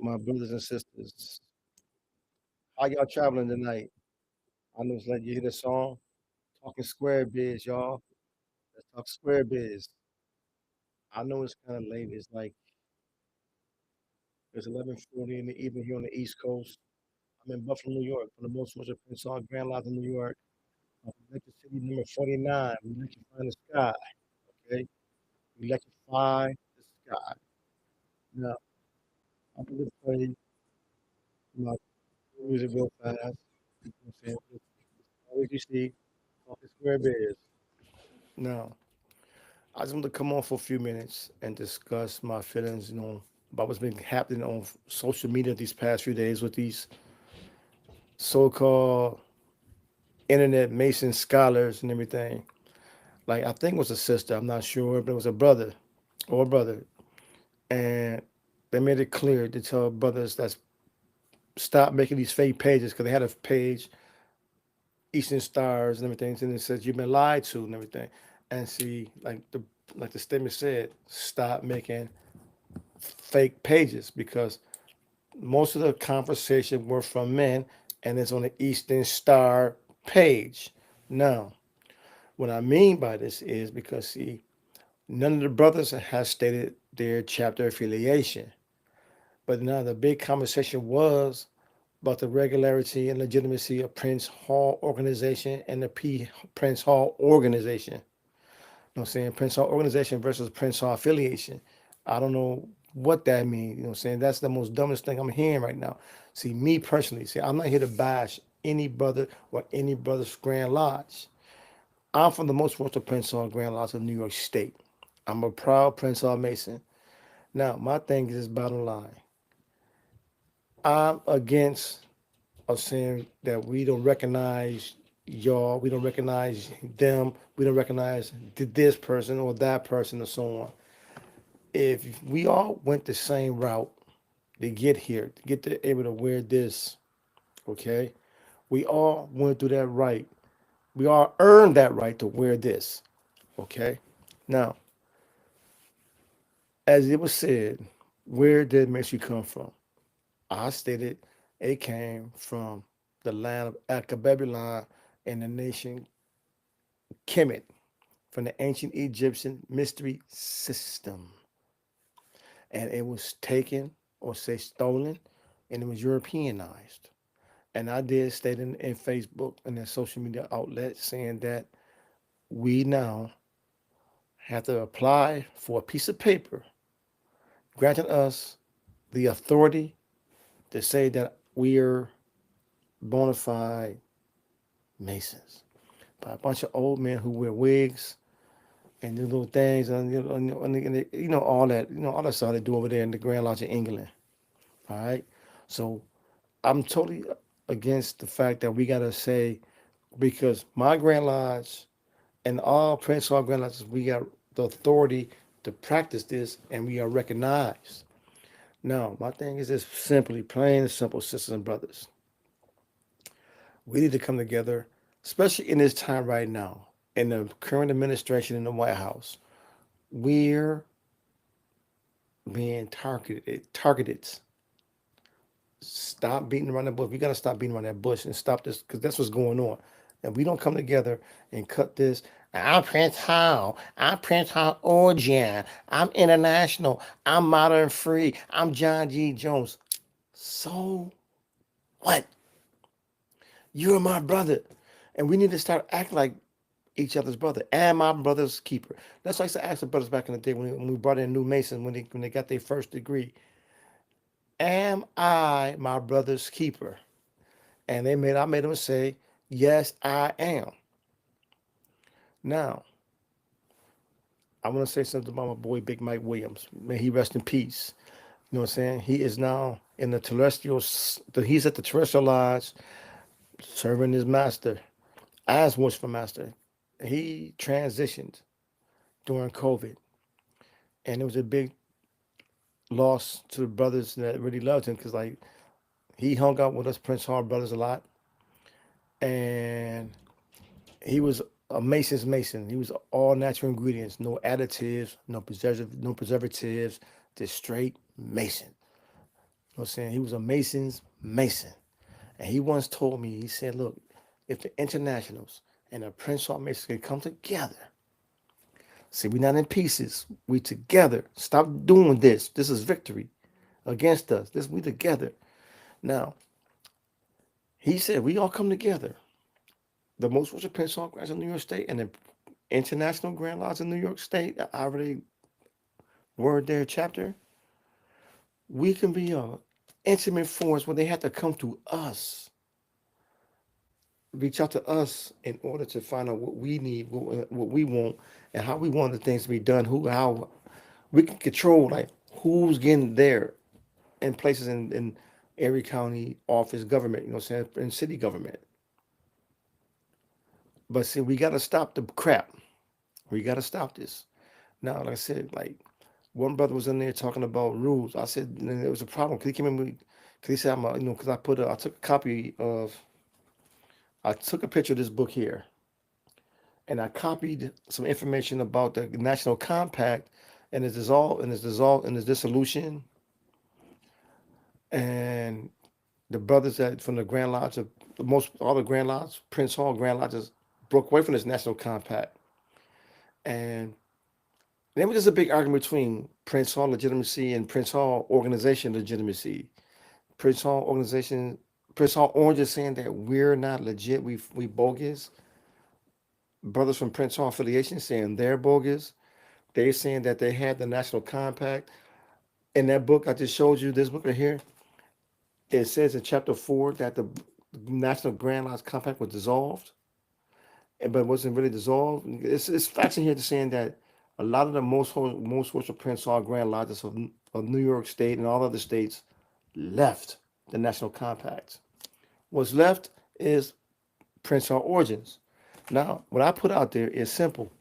my brothers and sisters. How y'all traveling tonight? I know it's like you hear the song, talking square biz, y'all. Let's talk square biz. I know it's kind of late. It's 11:40 in the evening here on the East Coast. I'm in Buffalo, New York, for the most part, Prince Hall Grand Lodge in New York. Electric City number 49. We electrify the sky. Okay, we electrify the sky. Now, I'm gonna play my music real fast. You know what I'm saying? Always you see, talking square biz. Now, I just want to come on for a few minutes and discuss my feelings, about what's been happening on social media these past few days with these so-called internet Mason scholars and everything. Like I think it was a sister, I'm not sure, but it was a brother or a brother, and they made it clear to tell brothers that stop making these fake pages because they had a page, Eastern Stars and everything, and it says you've been lied to and everything. And see, like the statement said, stop making fake pages because most of the conversation were from men and it's on the Eastern Star page. Now, what I mean by this is because, see, none of the brothers has stated their chapter affiliation. But now the big conversation was about the regularity and legitimacy of Prince Hall organization and the Prince Hall organization. You know what I'm saying? Prince Hall organization versus Prince Hall affiliation. I don't know what that means. You know what I'm saying? That's the most dumbest thing I'm hearing right now. See, me personally, see, I'm not here to bash any brother or any brother's Grand Lodge. I'm from the most fortunate Prince Hall Grand Lodge of New York State. I'm a proud Prince Hall Mason. Now, my thing is this bottom line. I'm against of saying that we don't recognize y'all, we don't recognize them, we don't recognize this person or that person or so on. If we all went the same route to get here, to get to able to wear this, okay? We all went through that right. We all earned that right to wear this, okay? Now, as it was said, where did Messi come from? I stated it came from the land of Akabebulon and the nation Kemet, from the ancient Egyptian mystery system. And it was taken or say stolen and it was Europeanized. And I did state in Facebook and in social media outlets saying that we now have to apply for a piece of paper granting us the authority to say that we're bona fide Masons by a bunch of old men who wear wigs and do little things and all that all that stuff they do over there in the Grand Lodge in England. All right, so I'm totally against the fact that we gotta say because my Grand Lodge and all Prince Hall Grand Lodges we got the authority to practice this and we are recognized. Now my thing is just simply plain and simple, sisters and brothers. We need to come together, especially in this time right now in the current administration in the White House. We're being targeted. Stop beating around the bush. We got to stop beating around that bush and stop this because that's what's going on. And we don't come together and cut this. I'm Prince Hall. I'm Prince Hall Origin. I'm international. I'm modern free. I'm John G. Jones. So what? You're my brother. And we need to start acting like each other's brother and my brother's keeper. That's why I used to ask the brothers back in the day when we brought in new Masons when they got their first degree. Am I my brother's keeper? And I made them say, yes, I am. Now, I want to say something about my boy Big Mike Williams. May he rest in peace. You know what I'm saying? He is now in the he's at the terrestrial lodge serving his master as worshipful master. He transitioned during COVID, and it was a big loss to the brothers that really loved him because, like, he hung out with us Prince Hall brothers a lot, and he was a Mason's Mason. He was all natural ingredients, no additives, no preservatives, just straight Mason. You know what I'm saying? He was a Mason's Mason. And he once told me, he said, look, if the internationals and the Prince Hall Masons can come together, see, we're not in pieces. We together. Stop doing this. This is victory against us. This we together. Now, he said we all come together. The most worshiped Prince Hall Grants in New York State and the International Grand Lodge in New York State, I already word their chapter. We can be a intimate force when they have to come to us, reach out to us in order to find out what we need, what we want, and how we want the things to be done. How we can control like who's getting there in places in every county office government. You know what I'm saying? In city government. But see, we got to stop the crap. We got to stop this. Now, like I said, like one brother was in there talking about rules. I said and there was a problem because he came in with, because he said because I took a copy of, I took a picture of this book here, and I copied some information about the National Compact and its dissolution, and the brothers that from the Grand Lodge of most all the Grand Lodge, Prince Hall Grand Lodges broke away from this National Compact, and then was just a big argument between Prince Hall legitimacy and Prince Hall organization legitimacy. Prince Hall organization, Prince Hall Orange is saying that we're not legit, we bogus. Brothers from Prince Hall affiliation saying they're bogus. They're saying that they had the National Compact. In that book I just showed you, this book right here, it says in chapter 4 that the National Grand Lodge Compact was dissolved, but it wasn't really dissolved. It's facts in here to saying that a lot of the most worship Prince Hall Grand Lodges of New York State and all other states left the National Compact. What's left is Prince Hall Origins. Now, what I put out there is simple.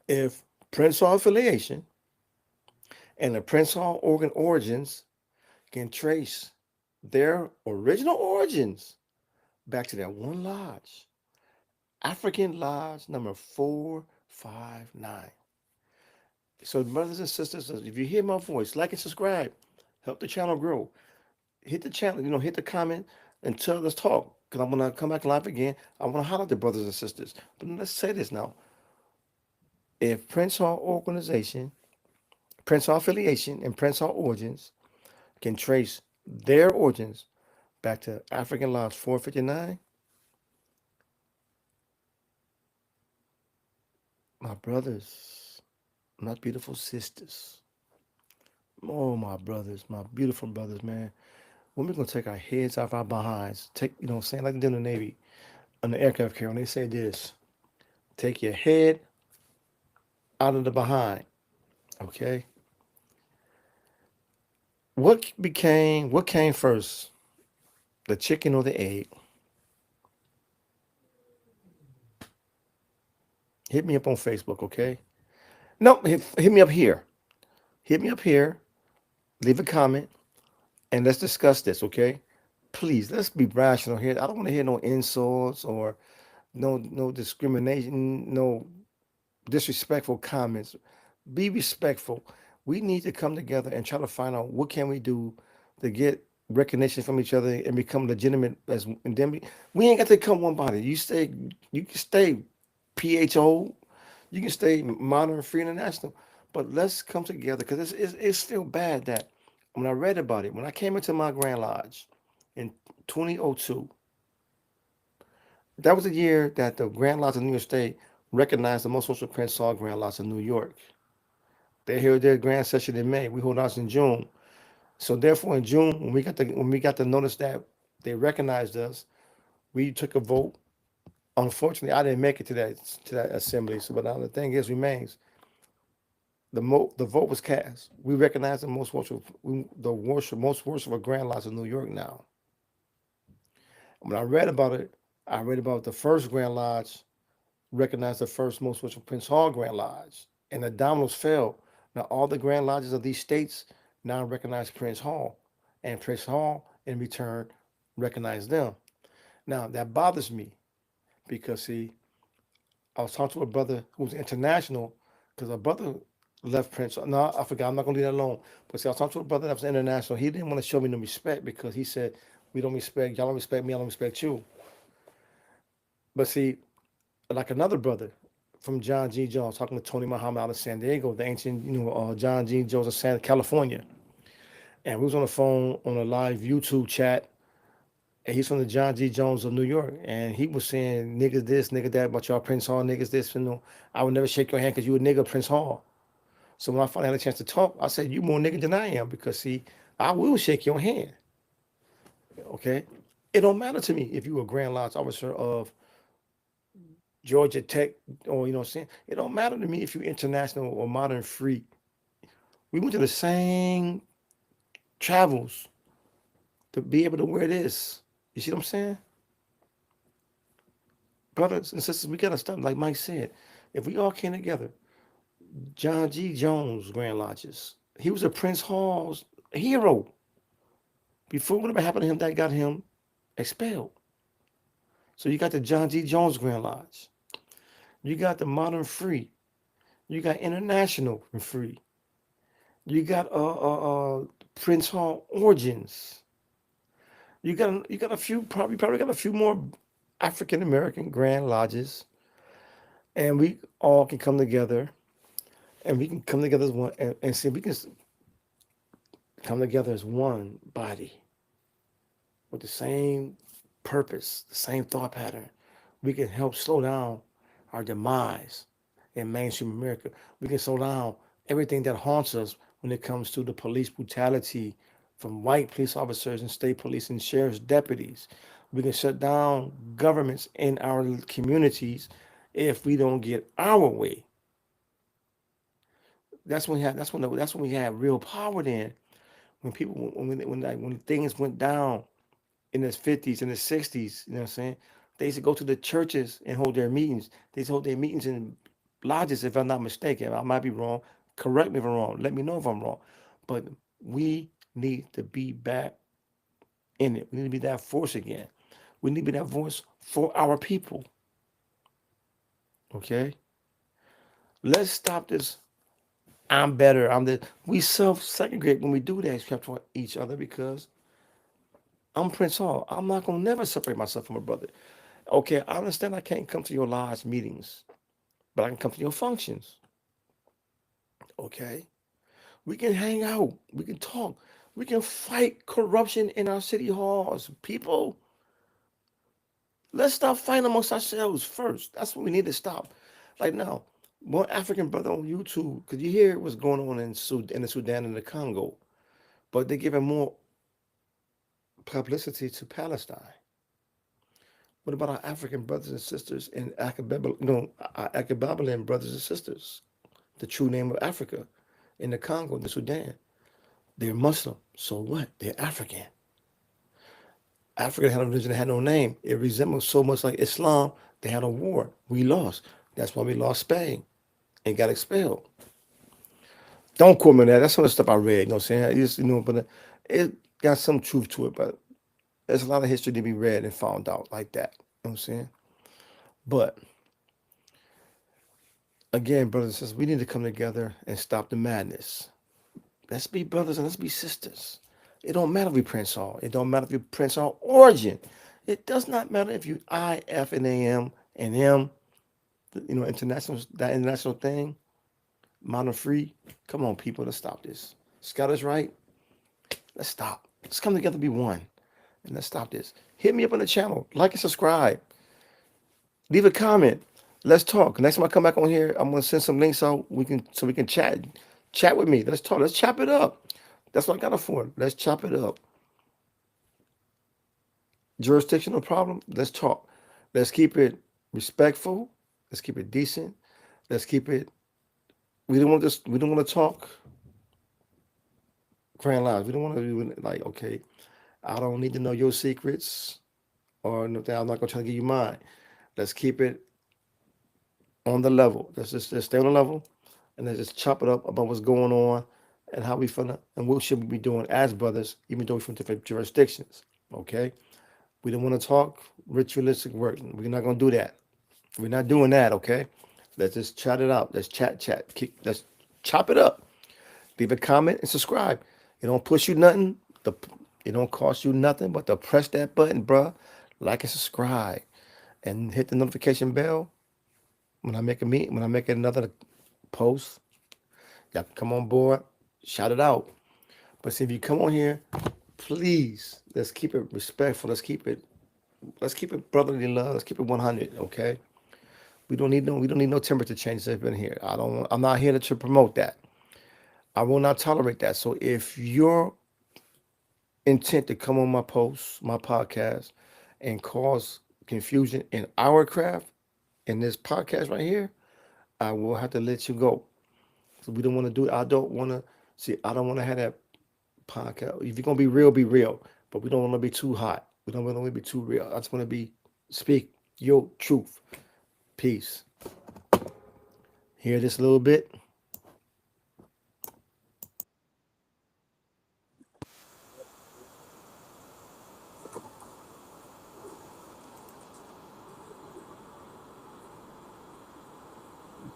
If Prince Hall affiliation and the Prince Hall origins can trace their original origins back to that one lodge, African Lodge number 459. So, brothers and sisters, if you hear my voice, like and subscribe, help the channel grow. Hit the channel, hit the comment and let's talk. Because I'm going to come back live again. I want to highlight the brothers and sisters. But let's say this now. If Prince Hall organization, Prince Hall affiliation, and Prince Hall origins can trace their origins back to African Lodge 459, my brothers, my beautiful sisters, oh, my brothers, my beautiful brothers, man. When we're going to take our heads off our behinds, saying like they do in the Navy, on the aircraft carrier, they say this, take your head out of the behind, okay? What came first, the chicken or the egg? Hit me up on Facebook, okay? No, hit me up here. Hit me up here, leave a comment, and let's discuss this, okay? Please, let's be rational here. I don't want to hear no insults or no discrimination, no disrespectful comments. Be respectful. We need to come together and try to find out what can we do to get recognition from each other and become legitimate as and then we ain't got to come one body. You can stay PHO, you can stay modern free international, but let's come together because it's still bad that when I read about it, when I came into my Grand Lodge in 2002, that was the year that the Grand Lodge of New York State recognized the most social Prince Hall Grand Lodge of New York. They held their grand session in May. We hold ours in June. So therefore, in June, when we got the notice that they recognized us, we took a vote. Unfortunately, I didn't make it to that assembly. So, but now the thing is remains the vote was cast. We recognize the most worshipful Grand Lodge of New York now. When I read about it, I read about the first Grand Lodge recognized the first most worshipful Prince Hall Grand Lodge, and the dominoes fell. Now all the Grand Lodges of these states now recognize Prince Hall, and Prince Hall in return recognize them. Now that bothers me because see, I was talking to a brother who's international because a brother left Prince. No, I forgot. I'm not gonna leave that alone. But see, I was talking to a brother that was international. He didn't want to show me no respect because he said, "We don't respect y'all. Don't respect me. I don't respect you." But see, like another brother from John G. Jones, talking to Tony Muhammad out of San Diego, the ancient, John G. Jones of California, and we was on the phone on a live YouTube chat. And he's from the John G. Jones of New York, and he was saying niggas this, nigga that, about y'all Prince Hall niggas this, I would never shake your hand because you a nigga Prince Hall. So when I finally had a chance to talk, I said, you more nigga than I am because see, I will shake your hand. Okay? It don't matter to me if you a Grand Lodge officer of Georgia Tech or you know what I'm saying. It don't matter to me if you international or modern free. We went to the same travels to be able to wear this. You see what I'm saying? Brothers and sisters, we gotta stop. Like Mike said, if we all came together, John G. Jones Grand Lodges, he was a Prince Hall's hero. Before whatever happened to him, that got him expelled. So you got the John G. Jones Grand Lodge. You got the Modern Free. You got International and Free. You got Prince Hall Origins. You got a few probably got a few more African American Grand Lodges, and we all can come together and we can come together as one and see we can come together as one body with the same purpose, the same thought pattern. We can help slow down our demise in mainstream America. We can slow down everything that haunts us when it comes to the police brutality from white police officers and state police and sheriff's deputies. We can shut down governments in our communities if we don't get our way. That's when we have real power. Then when people when things went down in the 50s and the 60s, you know what I'm saying? They used to go to the churches and hold their meetings. They used to hold their meetings in lodges, if I'm not mistaken. I might be wrong. Correct me if I'm wrong. Let me know if I'm wrong. But we need to be back in it. We need to be that force again. We need to be that voice for our people. Okay? Let's stop this. I'm better. I'm the. We self-segregate when we do that, except for each other, because I'm Prince Hall. I'm not gonna never separate myself from a brother. Okay, I understand I can't come to your lodge meetings, but I can come to your functions. Okay, we can hang out, we can talk, we can fight corruption in our city halls. People, let's stop fighting amongst ourselves first. That's what we need to stop. Like now, one African brother on YouTube, because you hear what's going on in the Sudan and the Congo, but they're giving more publicity to Palestine. What about our African brothers and sisters in our Akababalan brothers and sisters? The true name of Africa in the Congo, in the Sudan. They're Muslim. So what? They're African. Africa had a religion that had no name. It resembles so much like Islam. They had a war. We lost. That's why we lost Spain and got expelled. Don't quote me on that. That's some of the stuff I read. You know what I'm saying? But it got some truth to it. But there's a lot of history to be read and found out like that. You know what I'm saying? But again, brothers and sisters, we need to come together and stop the madness. Let's be brothers and let's be sisters. It don't matter if we Prince Hall. It don't matter if you Prince Hall origin. It does not matter if you I, F, and A, M, and M, international, that international thing, modern free. Come on, people, let's stop this. Scott is right. Let's stop. Let's come together, be one, and let's stop this. Hit me up on the channel. Like and subscribe. Leave a comment. Let's talk. Next time I come back on here, I'm gonna send some links out. We can chat with me. Let's talk. Let's chop it up. That's what I got it for. Let's chop it up. Jurisdictional problem. Let's talk. Let's keep it respectful. Let's keep it decent. Let's keep it. We don't want to. We don't want to talk grand lives. We don't want to be like, okay, I don't need to know your secrets, or no, I'm not gonna try to give you mine. Let's keep it on the level. Let's stay on the level, and let's just chop it up about what's going on and how we finna and what should we be doing as brothers, even though we're from different jurisdictions. Okay, we don't want to talk ritualistic work. We're not gonna do that. We're not doing that. Okay, let's just chat it out. Let's chat. Let's Chop it up. Leave a comment and subscribe. It don't push you nothing. The it don't cost you nothing but to press that button, bruh. Like and subscribe, and hit the notification bell when I make another post. Y'all can come on board, shout it out. But see, if you come on here, please let's keep it respectful. Let's keep it brotherly love. Let's keep it 100. Okay. We don't need no temperature changes up in here. I'm not here to promote that. I will not tolerate that. So if your intent to come on my posts, my podcast, and cause confusion in our craft, in this podcast right here, I will have to let you go. So we don't want to do it. I don't want to see. I don't want to have that podcast. If you're gonna be real, be real. But we don't want to be too hot. We don't want to be too real. I just want to be speak your truth. Peace. Hear this a little bit.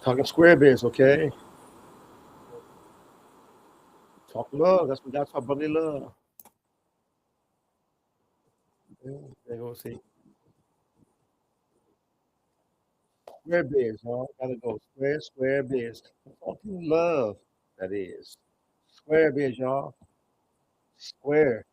Talking square biz, okay? Talk love. That's what brotherly love. Yeah, there you go. See, square biz, huh? Gotta go square biz. Talking love. That is square biz, y'all. Square.